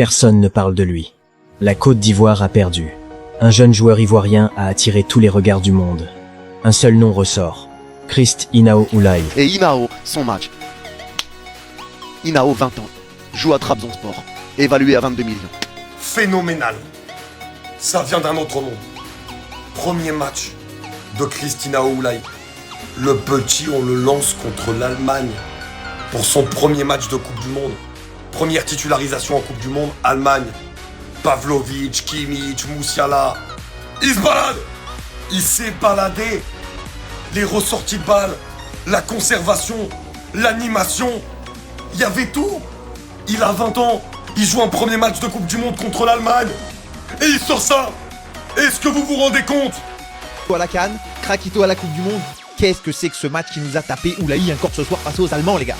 personne ne parle de lui. La Côte d'Ivoire a perdu. Un jeune joueur ivoirien a attiré tous les regards du monde. Un seul nom ressort. Christ Inao Oulaye. Et Inao, son match. Inao, 20 ans, joue à Trabzonspor, évalué à 22 millions. Phénoménal. Ça vient d'un autre monde. Premier match de Christ Inao Oulaye. Le petit, on le lance contre l'Allemagne pour son premier match de Coupe du Monde. Première titularisation en Coupe du Monde, Allemagne. Pavlovic, Kimmich, Moussiala. Il se balade. Il s'est baladé. Les ressorties de balles, la conservation, l'animation. Il y avait tout. Il a 20 ans. Il joue un premier match de Coupe du Monde contre l'Allemagne. Et il sort ça. Est-ce que vous vous rendez compte? À la CAN, Krakito à la Coupe du Monde. Qu'est-ce que c'est que ce match qui nous a tapé Oulaye encore ce soir face aux Allemands, les gars?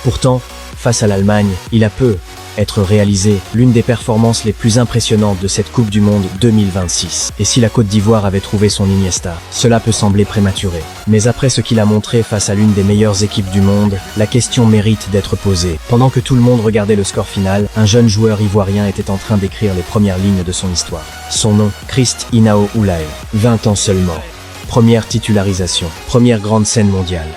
Pourtant, face à l'Allemagne, il a peu être réalisé l'une des performances les plus impressionnantes de cette Coupe du Monde 2026. Et si la Côte d'Ivoire avait trouvé son Iniesta, cela peut sembler prématuré. Mais après ce qu'il a montré face à l'une des meilleures équipes du monde, la question mérite d'être posée. Pendant que tout le monde regardait le score final, un jeune joueur ivoirien était en train d'écrire les premières lignes de son histoire. Son nom, Christ Inao Oulaye. 20 ans seulement. Première titularisation, première grande scène mondiale.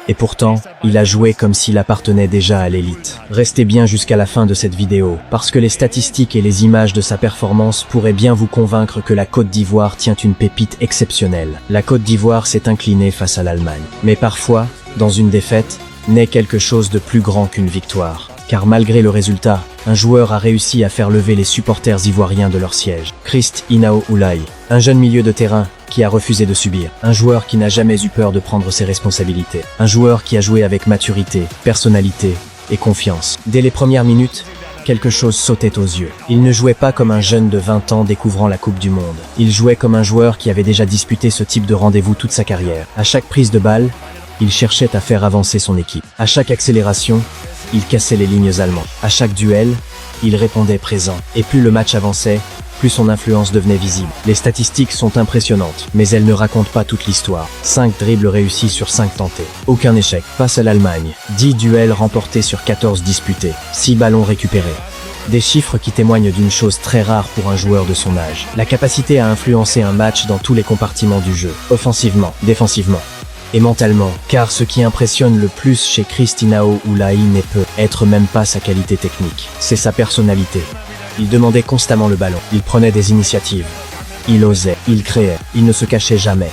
Et pourtant, il a joué comme s'il appartenait déjà à l'élite. Restez bien jusqu'à la fin de cette vidéo, parce que les statistiques et les images de sa performance pourraient bien vous convaincre que la Côte d'Ivoire tient une pépite exceptionnelle. La Côte d'Ivoire s'est inclinée face à l'Allemagne. Mais parfois, dans une défaite, naît quelque chose de plus grand qu'une victoire. Car malgré le résultat, un joueur a réussi à faire lever les supporters ivoiriens de leur siège. Christ Inao Oulaye, un jeune milieu de terrain qui a refusé de subir. Un joueur qui n'a jamais eu peur de prendre ses responsabilités. Un joueur qui a joué avec maturité, personnalité et confiance. Dès les premières minutes, quelque chose sautait aux yeux. Il ne jouait pas comme un jeune de 20 ans découvrant la Coupe du Monde. Il jouait comme un joueur qui avait déjà disputé ce type de rendez-vous toute sa carrière. À chaque prise de balle, il cherchait à faire avancer son équipe. À chaque accélération, il cassait les lignes allemandes. À chaque duel, il répondait présent. Et plus le match avançait, plus son influence devenait visible. Les statistiques sont impressionnantes, mais elles ne racontent pas toute l'histoire. 5 dribbles réussis sur 5 tentés. Aucun échec. Face à l'Allemagne, 10 duels remportés sur 14 disputés. 6 ballons récupérés. Des chiffres qui témoignent d'une chose très rare pour un joueur de son âge. La capacité à influencer un match dans tous les compartiments du jeu. Offensivement, défensivement et mentalement, car ce qui impressionne le plus chez Christ Inao Oulaye n'est peut-être même pas sa qualité technique, c'est sa personnalité. Il demandait constamment le ballon, il prenait des initiatives, il osait, il créait, il ne se cachait jamais.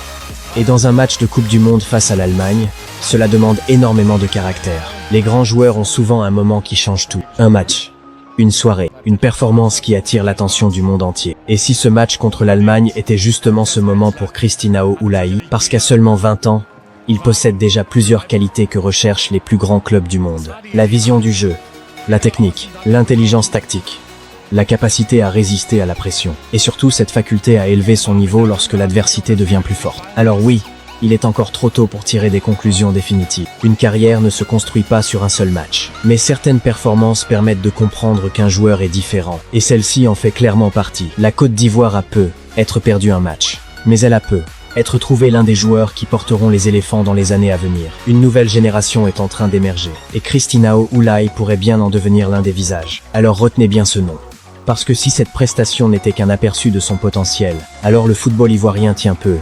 Et dans un match de Coupe du Monde face à l'Allemagne, cela demande énormément de caractère. Les grands joueurs ont souvent un moment qui change tout. Un match, une soirée, une performance qui attire l'attention du monde entier. Et si ce match contre l'Allemagne était justement ce moment pour Christ Inao Oulaye, parce qu'à seulement 20 ans, il possède déjà plusieurs qualités que recherchent les plus grands clubs du monde. La vision du jeu, la technique, l'intelligence tactique, la capacité à résister à la pression, et surtout cette faculté à élever son niveau lorsque l'adversité devient plus forte. Alors oui, il est encore trop tôt pour tirer des conclusions définitives. Une carrière ne se construit pas sur un seul match. Mais certaines performances permettent de comprendre qu'un joueur est différent, et celle-ci en fait clairement partie. La Côte d'Ivoire a peu être perdu un match, mais elle a peu être trouvé l'un des joueurs qui porteront les éléphants dans les années à venir. Une nouvelle génération est en train d'émerger, et Christ Inao Oulaye pourrait bien en devenir l'un des visages. Alors retenez bien ce nom. Parce que si cette prestation n'était qu'un aperçu de son potentiel, alors le football ivoirien tient peu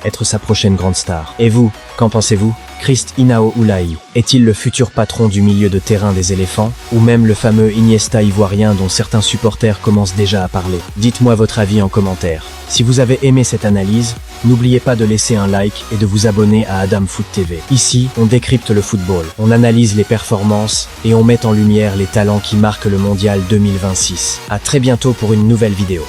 être sa prochaine grande star. Et vous, qu'en pensez-vous? Christ Inao Oulaye est-il le futur patron du milieu de terrain des éléphants? Ou même le fameux Iniesta ivoirien dont certains supporters commencent déjà à parler? Dites-moi votre avis en commentaire. Si vous avez aimé cette analyse, n'oubliez pas de laisser un like et de vous abonner à Adam Foot TV. Ici, on décrypte le football, on analyse les performances et on met en lumière les talents qui marquent le mondial 2026. À très bientôt pour une nouvelle vidéo.